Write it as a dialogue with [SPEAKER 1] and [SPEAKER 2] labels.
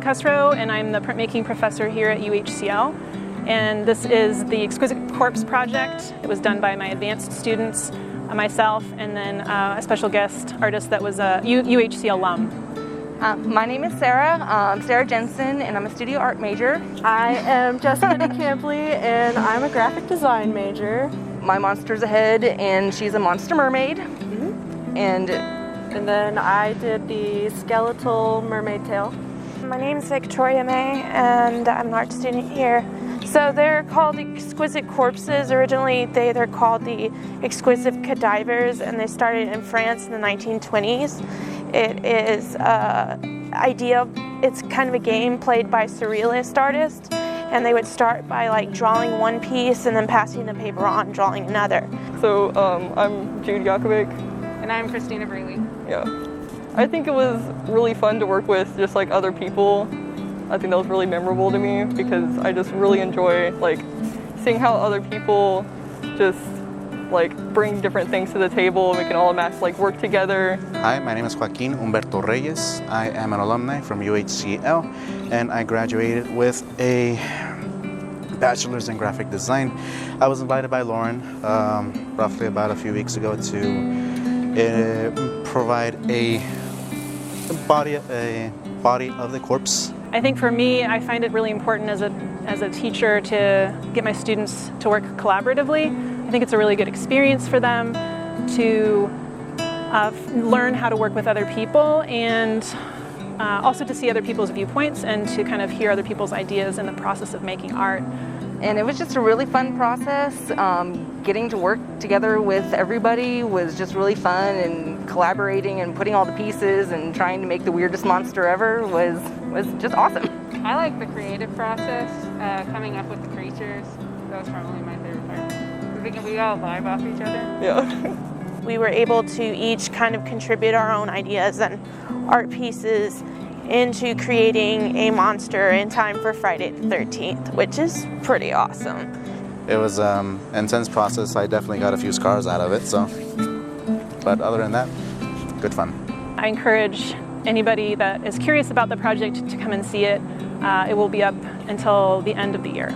[SPEAKER 1] Cusrow, and I'm the printmaking professor here at UHCL. And this is the Exquisite Corpse project. It was done by my advanced students, myself, and then a special guest artist that was a UHCL alum.
[SPEAKER 2] My name is Sarah. I'm Sarah Jensen, and I'm a studio art major.
[SPEAKER 3] I am Jessica DiCampli, and I'm a graphic design major.
[SPEAKER 2] My monster's a head, and she's a monster mermaid. And
[SPEAKER 3] then I did the skeletal mermaid tail.
[SPEAKER 4] My name is Victoria May, and I'm an art student here. So they're called Exquisite Corpses. Originally, they're called the Exquisite Cadavers, and they started in France in the 1920s. It is it's kind of a game played by surrealist artists, and they would start by drawing one piece and then passing the paper on, drawing another.
[SPEAKER 5] So I'm Jude Yakovic.
[SPEAKER 6] And I'm Christina Bruley.
[SPEAKER 5] Yeah. I think it was really fun to work with just other people. I think that was really memorable to me because I just really enjoy seeing how other people just bring different things to the table. We can all work together.
[SPEAKER 7] Hi, my name is Joaquin Humberto Reyes. I am an alumni from UHCL, and I graduated with a bachelor's in graphic design. I was invited by Lauren roughly about a few weeks ago to provide a body of the corpse.
[SPEAKER 1] I think for me, I find it really important as a teacher to get my students to work collaboratively. I think it's a really good experience for them to learn how to work with other people, and also to see other people's viewpoints and to kind of hear other people's ideas in the process of making art.
[SPEAKER 2] And it was just a really fun process. Getting to work together with everybody was just really fun, and collaborating and putting all the pieces and trying to make the weirdest monster ever was just awesome.
[SPEAKER 6] I like the creative process, coming up with the creatures. That was probably my favorite part. We all vibe off each other.
[SPEAKER 5] Yeah.
[SPEAKER 4] We were able to each kind of contribute our own ideas and art pieces into creating a monster in time for Friday the 13th, which is pretty awesome.
[SPEAKER 7] It was an intense process. I definitely got a few scars out of it, but other than that, good fun.
[SPEAKER 1] I encourage anybody that is curious about the project to come and see it. It will be up until the end of the year.